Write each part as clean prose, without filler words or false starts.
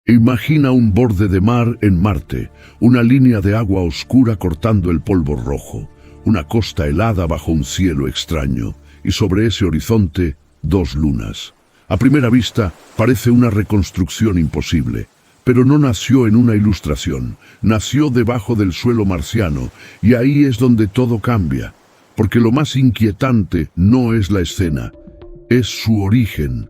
Imagina un borde de mar en Marte, una línea de agua oscura cortando el polvo rojo, una costa helada bajo un cielo extraño, y sobre ese horizonte, dos lunas. A primera vista, parece una reconstrucción imposible, pero no nació en una ilustración, nació debajo del suelo marciano, y ahí es donde todo cambia, porque lo más inquietante no es la escena, es su origen.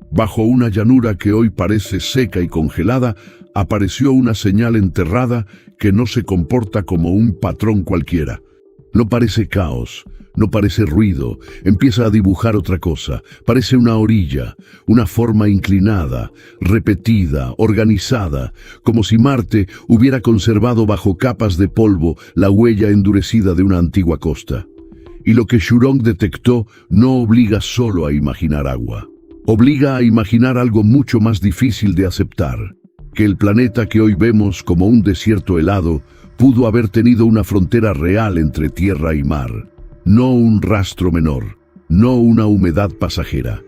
Bajo una llanura que hoy parece seca y congelada, apareció una señal enterrada que no se comporta como un patrón cualquiera. No parece caos, no parece ruido, empieza a dibujar otra cosa. Parece una orilla, una forma inclinada, repetida, organizada, como si Marte hubiera conservado bajo capas de polvo la huella endurecida de una antigua costa. Y lo que Zhurong detectó no obliga solo a imaginar agua. Obliga a imaginar algo mucho más difícil de aceptar, que el planeta que hoy vemos como un desierto helado pudo haber tenido una frontera real entre tierra y mar, no un rastro menor, no una humedad pasajera,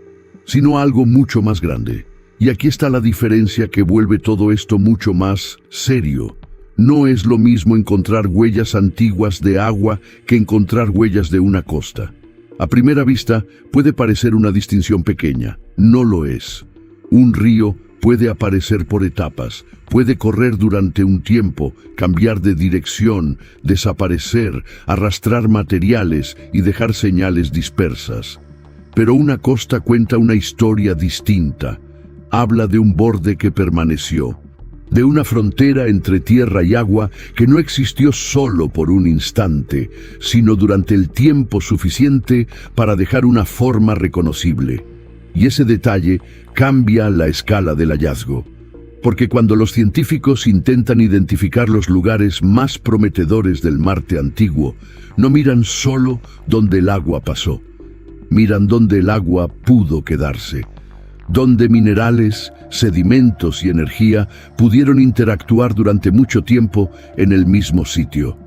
sino algo mucho más grande. Y aquí está la diferencia que vuelve todo esto mucho más serio. No es lo mismo encontrar huellas antiguas de agua que encontrar huellas de una costa. A primera vista puede parecer una distinción pequeña, no lo es. Un río puede aparecer por etapas, puede correr durante un tiempo, cambiar de dirección, desaparecer, arrastrar materiales y dejar señales dispersas. Pero una costa cuenta una historia distinta, habla de un borde que permaneció, de una frontera entre tierra y agua que no existió solo por un instante, sino durante el tiempo suficiente para dejar una forma reconocible. Y ese detalle cambia la escala del hallazgo, porque cuando los científicos intentan identificar los lugares más prometedores del Marte antiguo, no miran solo donde el agua pasó, miran donde el agua pudo quedarse, donde minerales, sedimentos y energía pudieron interactuar durante mucho tiempo en el mismo sitio,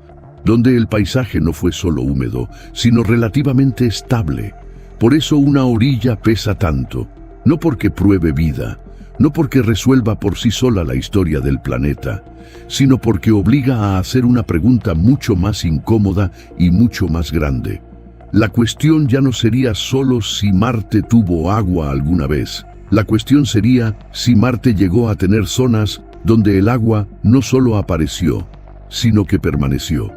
donde el paisaje no fue solo húmedo, sino relativamente estable. Por eso una orilla pesa tanto, no porque pruebe vida, no porque resuelva por sí sola la historia del planeta, sino porque obliga a hacer una pregunta mucho más incómoda y mucho más grande. La cuestión ya no sería solo si Marte tuvo agua alguna vez. La cuestión sería si Marte llegó a tener zonas donde el agua no solo apareció, sino que permaneció.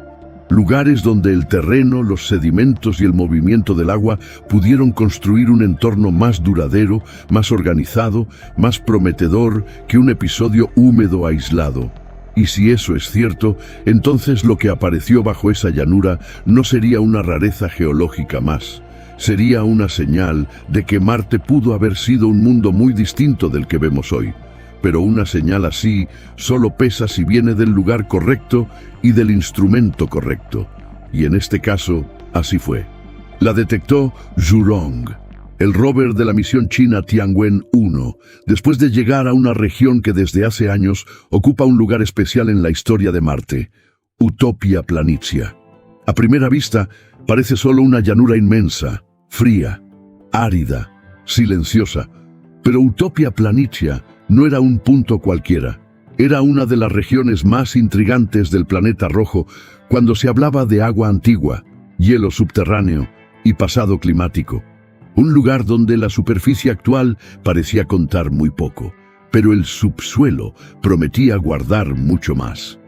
Lugares donde el terreno, los sedimentos y el movimiento del agua pudieron construir un entorno más duradero, más organizado, más prometedor que un episodio húmedo aislado. Y si eso es cierto, entonces lo que apareció bajo esa llanura no sería una rareza geológica más. Sería una señal de que Marte pudo haber sido un mundo muy distinto del que vemos hoy. Pero una señal así solo pesa si viene del lugar correcto y del instrumento correcto. Y en este caso, así fue. La detectó Zhurong, el rover de la misión china Tianwen-1, después de llegar a una región que desde hace años ocupa un lugar especial en la historia de Marte, Utopia Planitia. A primera vista, parece solo una llanura inmensa, fría, árida, silenciosa, pero Utopia Planitia no era un punto cualquiera. Era una de las regiones más intrigantes del planeta rojo cuando se hablaba de agua antigua, hielo subterráneo y pasado climático. Un lugar donde la superficie actual parecía contar muy poco, pero el subsuelo prometía guardar mucho más.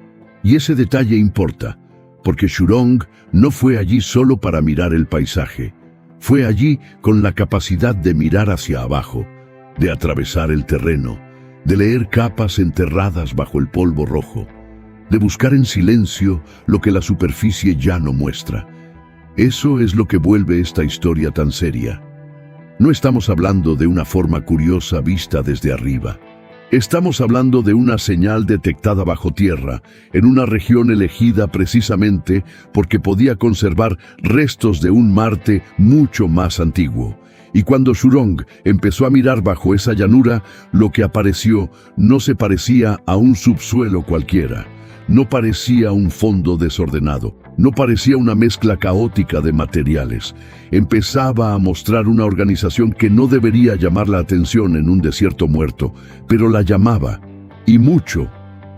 Y ese detalle importa, porque Zhurong no fue allí solo para mirar el paisaje. Fue allí con la capacidad de mirar hacia abajo, de atravesar el terreno, de leer capas enterradas bajo el polvo rojo, de buscar en silencio lo que la superficie ya no muestra. Eso es lo que vuelve esta historia tan seria. No estamos hablando de una forma curiosa vista desde arriba. Estamos hablando de una señal detectada bajo tierra, en una región elegida precisamente porque podía conservar restos de un Marte mucho más antiguo. Y cuando Zhurong empezó a mirar bajo esa llanura, lo que apareció no se parecía a un subsuelo cualquiera. No parecía un fondo desordenado, no parecía una mezcla caótica de materiales. Empezaba a mostrar una organización que no debería llamar la atención en un desierto muerto, pero la llamaba. Y mucho.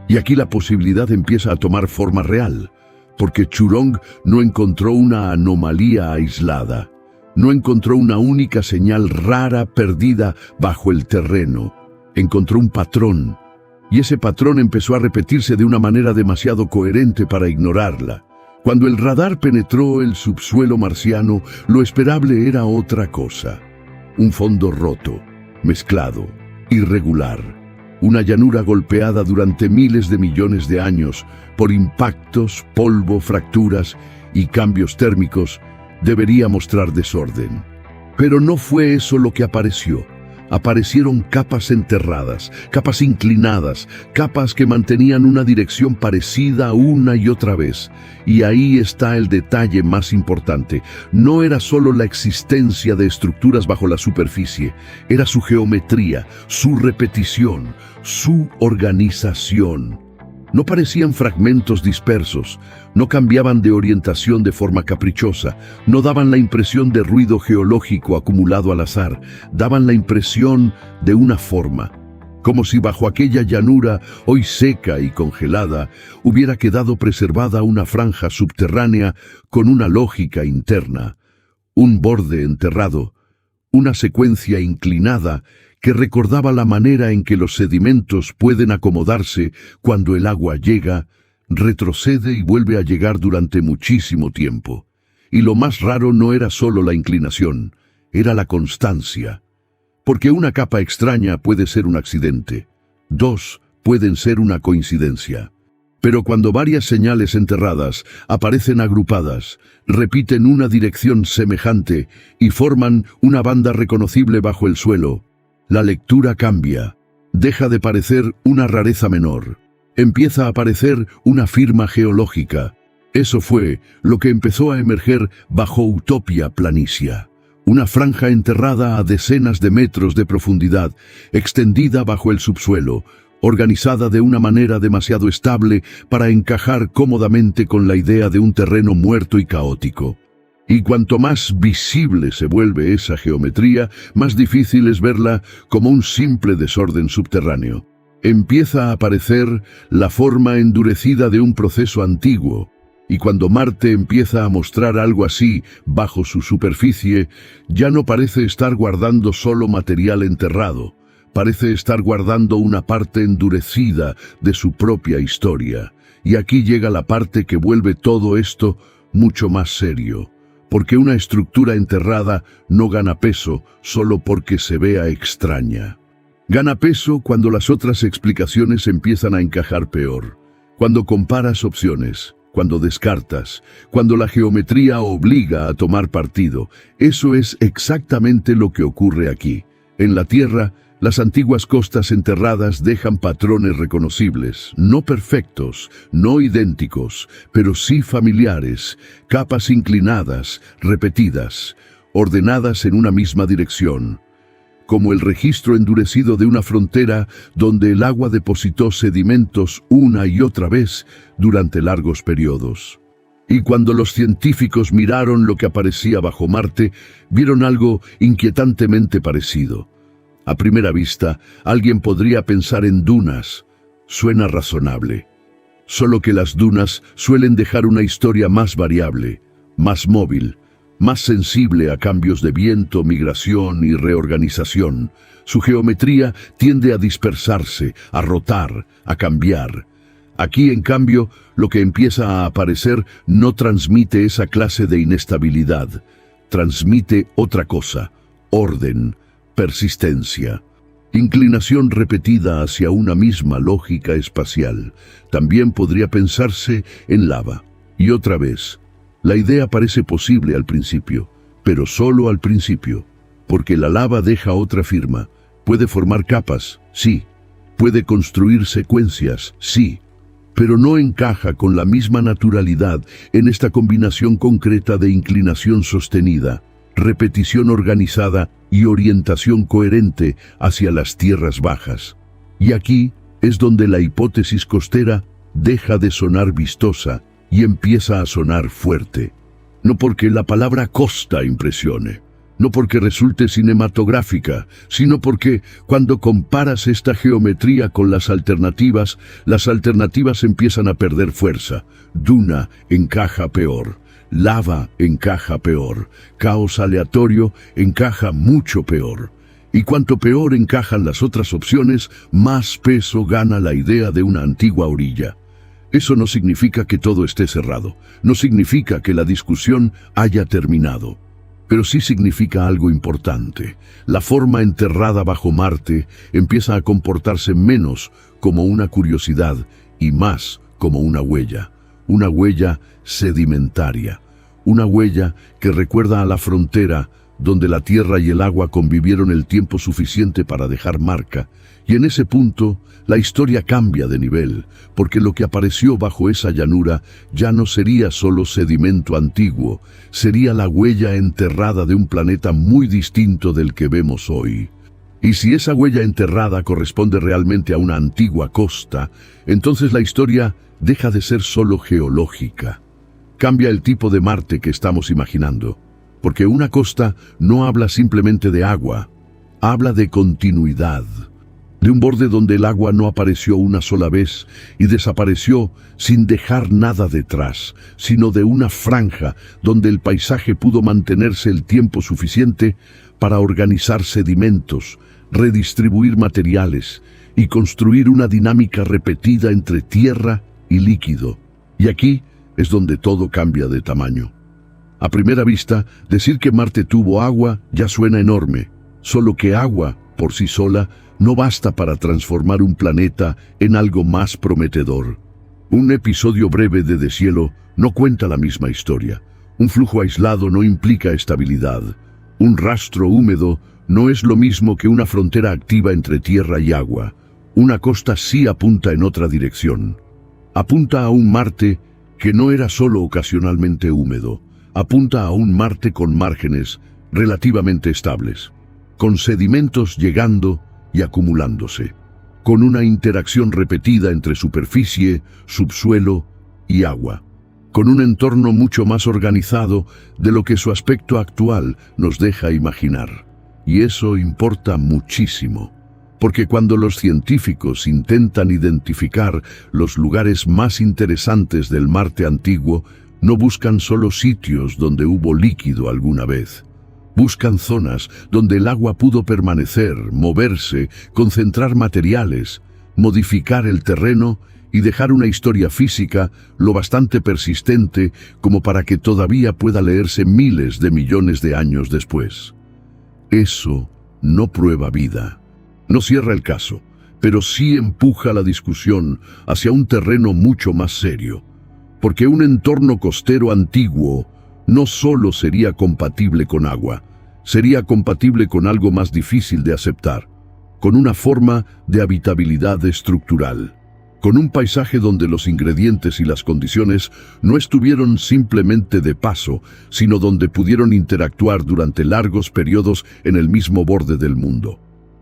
Y aquí la posibilidad empieza a tomar forma real, porque Churong no encontró una anomalía aislada, no encontró una única señal rara perdida bajo el terreno, encontró un patrón, y ese patrón empezó a repetirse de una manera demasiado coherente para ignorarla. Cuando el radar penetró el subsuelo marciano, lo esperable era otra cosa. Un fondo roto, mezclado, irregular. Una llanura golpeada durante miles de millones de años por impactos, polvo, fracturas y cambios térmicos, debería mostrar desorden. Pero no fue eso lo que apareció. Aparecieron capas enterradas, capas inclinadas, capas que mantenían una dirección parecida una y otra vez. Y ahí está el detalle más importante. No era solo la existencia de estructuras bajo la superficie, era su geometría, su repetición, su organización. No parecían fragmentos dispersos, no cambiaban de orientación de forma caprichosa, no daban la impresión de ruido geológico acumulado al azar, daban la impresión de una forma, como si bajo aquella llanura, hoy seca y congelada, hubiera quedado preservada una franja subterránea con una lógica interna, un borde enterrado, una secuencia inclinada que recordaba la manera en que los sedimentos pueden acomodarse cuando el agua llega, retrocede y vuelve a llegar durante muchísimo tiempo. Y lo más raro no era solo la inclinación, era la constancia. Porque una capa extraña puede ser un accidente, dos pueden ser una coincidencia. Pero cuando varias señales enterradas aparecen agrupadas, repiten una dirección semejante y forman una banda reconocible bajo el suelo, la lectura cambia, deja de parecer una rareza menor, empieza a aparecer una firma geológica. Eso fue lo que empezó a emerger bajo Utopia Planitia, una franja enterrada a decenas de metros de profundidad, extendida bajo el subsuelo, organizada de una manera demasiado estable para encajar cómodamente con la idea de un terreno muerto y caótico. Y cuanto más visible se vuelve esa geometría, más difícil es verla como un simple desorden subterráneo. Empieza a aparecer la forma endurecida de un proceso antiguo, y cuando Marte empieza a mostrar algo así bajo su superficie, ya no parece estar guardando solo material enterrado, parece estar guardando una parte endurecida de su propia historia. Y aquí llega la parte que vuelve todo esto mucho más serio. Porque una estructura enterrada no gana peso solo porque se vea extraña. Gana peso cuando las otras explicaciones empiezan a encajar peor, cuando comparas opciones, cuando descartas, cuando la geometría obliga a tomar partido. Eso es exactamente lo que ocurre aquí. En la Tierra, las antiguas costas enterradas dejan patrones reconocibles, no perfectos, no idénticos, pero sí familiares, capas inclinadas, repetidas, ordenadas en una misma dirección, como el registro endurecido de una frontera donde el agua depositó sedimentos una y otra vez durante largos periodos. Y cuando los científicos miraron lo que aparecía bajo Marte, vieron algo inquietantemente parecido. A primera vista, alguien podría pensar en dunas. Suena razonable. Solo que las dunas suelen dejar una historia más variable, más móvil, más sensible a cambios de viento, migración y reorganización. Su geometría tiende a dispersarse, a rotar, a cambiar. Aquí, en cambio, lo que empieza a aparecer no transmite esa clase de inestabilidad. Transmite otra cosa: orden, persistencia, inclinación repetida hacia una misma lógica espacial. También podría pensarse en lava. Y otra vez, la idea parece posible al principio, pero solo al principio, porque la lava deja otra firma. Puede formar capas, sí. Puede construir secuencias, sí. Pero no encaja con la misma naturalidad en esta combinación concreta de inclinación sostenida, repetición organizada y orientación coherente hacia las tierras bajas. Y aquí es donde la hipótesis costera deja de sonar vistosa y empieza a sonar fuerte. No porque la palabra costa impresione, no porque resulte cinematográfica, sino porque cuando comparas esta geometría con las alternativas empiezan a perder fuerza. Duna encaja peor, lava encaja peor, caos aleatorio encaja mucho peor. Y cuanto peor encajan las otras opciones, más peso gana la idea de una antigua orilla. Eso no significa que todo esté cerrado, no significa que la discusión haya terminado. Pero sí significa algo importante. La forma enterrada bajo Marte empieza a comportarse menos como una curiosidad y más como una huella sedimentaria, una huella que recuerda a la frontera donde la tierra y el agua convivieron el tiempo suficiente para dejar marca, y en ese punto la historia cambia de nivel, porque lo que apareció bajo esa llanura ya no sería solo sedimento antiguo, sería la huella enterrada de un planeta muy distinto del que vemos hoy. Y si esa huella enterrada corresponde realmente a una antigua costa, entonces la historia deja de ser solo geológica. Cambia el tipo de Marte que estamos imaginando, porque una costa no habla simplemente de agua, habla de continuidad, de un borde donde el agua no apareció una sola vez y desapareció sin dejar nada detrás, sino de una franja donde el paisaje pudo mantenerse el tiempo suficiente para organizar sedimentos, redistribuir materiales y construir una dinámica repetida entre tierra y líquido. Y aquí es donde todo cambia de tamaño. A primera vista, decir que Marte tuvo agua ya suena enorme, solo que agua, por sí sola, no basta para transformar un planeta en algo más prometedor. Un episodio breve de Deshielo no cuenta la misma historia. Un flujo aislado no implica estabilidad. Un rastro húmedo no es lo mismo que una frontera activa entre tierra y agua. Una costa sí apunta en otra dirección. Apunta a un Marte que no era solo ocasionalmente húmedo. Apunta a un Marte con márgenes relativamente estables, con sedimentos llegando y acumulándose, con una interacción repetida entre superficie, subsuelo y agua, con un entorno mucho más organizado de lo que su aspecto actual nos deja imaginar. Y eso importa muchísimo, porque cuando los científicos intentan identificar los lugares más interesantes del Marte antiguo, no buscan solo sitios donde hubo líquido alguna vez. Buscan zonas donde el agua pudo permanecer, moverse, concentrar materiales, modificar el terreno y dejar una historia física lo bastante persistente como para que todavía pueda leerse miles de millones de años después. Eso no prueba vida, no cierra el caso, pero sí empuja la discusión hacia un terreno mucho más serio. Porque un entorno costero antiguo no solo sería compatible con agua, sería compatible con algo más difícil de aceptar, con una forma de habitabilidad estructural, con un paisaje donde los ingredientes y las condiciones no estuvieron simplemente de paso, sino donde pudieron interactuar durante largos periodos en el mismo borde del mundo.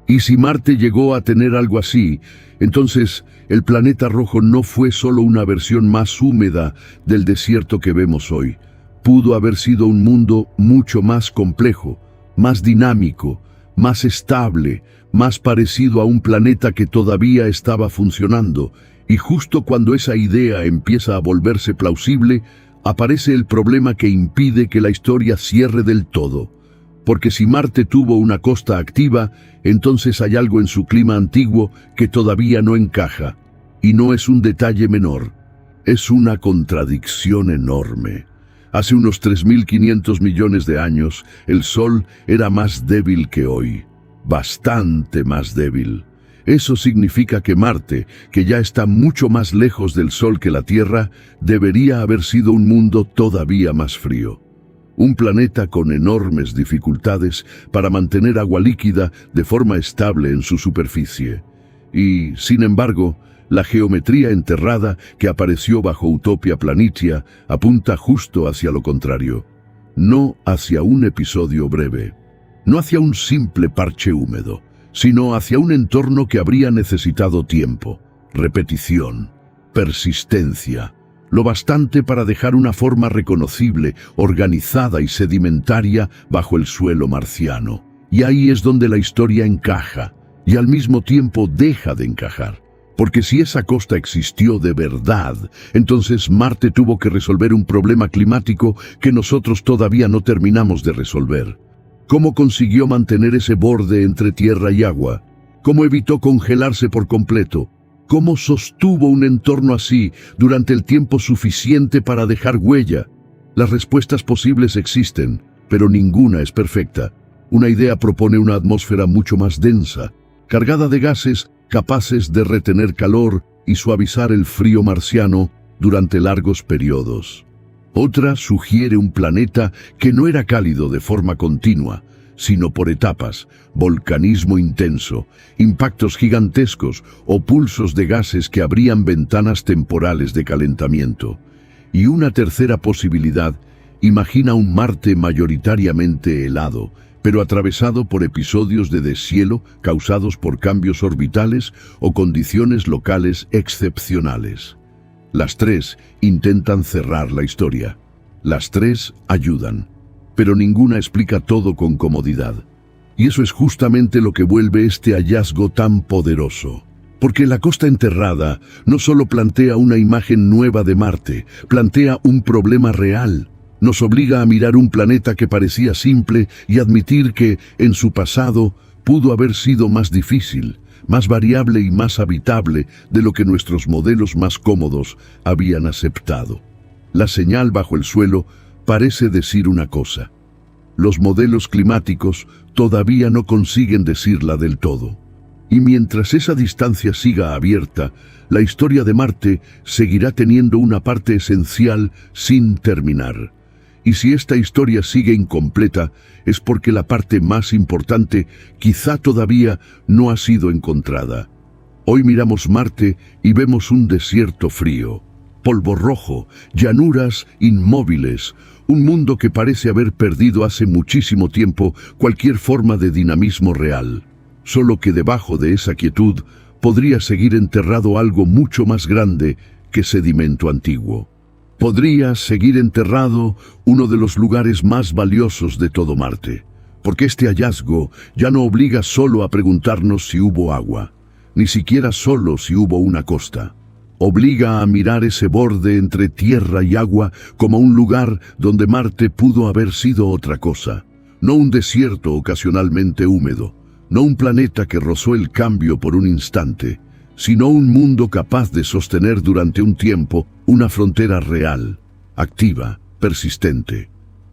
Y si Marte llegó a tener algo así, entonces el planeta rojo no fue solo una versión más húmeda del desierto que vemos hoy. Pudo haber sido un mundo mucho más complejo, más dinámico, más estable, más parecido a un planeta que todavía estaba funcionando. Y justo cuando esa idea empieza a volverse plausible, aparece el problema que impide que la historia cierre del todo. Porque si Marte tuvo una costa activa, entonces hay algo en su clima antiguo que todavía no encaja. Y no es un detalle menor, es una contradicción enorme. Hace unos 3.500 millones de años, el Sol era más débil que hoy, bastante más débil. Eso significa que Marte, que ya está mucho más lejos del Sol que la Tierra, debería haber sido un mundo todavía más frío. Un planeta con enormes dificultades para mantener agua líquida de forma estable en su superficie. Y, sin embargo, la geometría enterrada que apareció bajo Utopia Planitia apunta justo hacia lo contrario. No hacia un episodio breve, no hacia un simple parche húmedo, sino hacia un entorno que habría necesitado tiempo, repetición, persistencia, lo bastante para dejar una forma reconocible, organizada y sedimentaria bajo el suelo marciano. Y ahí es donde la historia encaja, y al mismo tiempo deja de encajar. Porque si esa costa existió de verdad, entonces Marte tuvo que resolver un problema climático que nosotros todavía no terminamos de resolver. ¿Cómo consiguió mantener ese borde entre tierra y agua? ¿Cómo evitó congelarse por completo? ¿Cómo sostuvo un entorno así durante el tiempo suficiente para dejar huella? Las respuestas posibles existen, pero ninguna es perfecta. Una idea propone una atmósfera mucho más densa, cargada de gases capaces de retener calor y suavizar el frío marciano durante largos periodos. Otra sugiere un planeta que no era cálido de forma continua, sino por etapas, volcanismo intenso, impactos gigantescos o pulsos de gases que abrían ventanas temporales de calentamiento. Y una tercera posibilidad imagina un Marte mayoritariamente helado, pero atravesado por episodios de deshielo causados por cambios orbitales o condiciones locales excepcionales. Las tres intentan cerrar la historia. Las tres ayudan, pero ninguna explica todo con comodidad. Y eso es justamente lo que vuelve este hallazgo tan poderoso. Porque la costa enterrada no solo plantea una imagen nueva de Marte, plantea un problema real. Nos obliga a mirar un planeta que parecía simple y admitir que, en su pasado, pudo haber sido más difícil, más variable y más habitable de lo que nuestros modelos más cómodos habían aceptado. La señal bajo el suelo parece decir una cosa. Los modelos climáticos todavía no consiguen decirla del todo. Y mientras esa distancia siga abierta, la historia de Marte seguirá teniendo una parte esencial sin terminar. Y si esta historia sigue incompleta, es porque la parte más importante quizá todavía no ha sido encontrada. Hoy miramos Marte y vemos un desierto frío, polvo rojo, llanuras inmóviles, un mundo que parece haber perdido hace muchísimo tiempo cualquier forma de dinamismo real. Solo que debajo de esa quietud podría seguir enterrado algo mucho más grande que sedimento antiguo. Podría seguir enterrado uno de los lugares más valiosos de todo Marte, porque este hallazgo ya no obliga solo a preguntarnos si hubo agua, ni siquiera solo si hubo una costa. Obliga a mirar ese borde entre tierra y agua como un lugar donde Marte pudo haber sido otra cosa, no un desierto ocasionalmente húmedo, no un planeta que rozó el cambio por un instante, sino un mundo capaz de sostener durante un tiempo una frontera real, activa, persistente.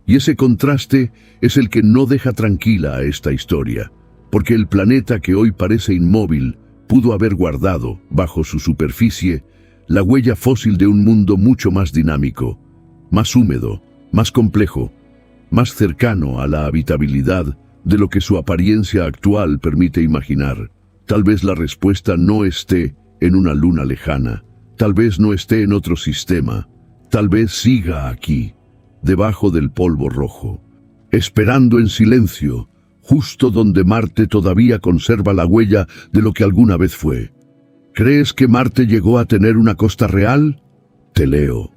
Y ese contraste es el que no deja tranquila a esta historia, porque el planeta que hoy parece inmóvil pudo haber guardado, bajo su superficie, la huella fósil de un mundo mucho más dinámico, más húmedo, más complejo, más cercano a la habitabilidad de lo que su apariencia actual permite imaginar. Tal vez la respuesta no esté en una luna lejana, tal vez no esté en otro sistema, tal vez siga aquí, debajo del polvo rojo, esperando en silencio, justo donde Marte todavía conserva la huella de lo que alguna vez fue. ¿Crees que Marte llegó a tener una costa real? Te leo.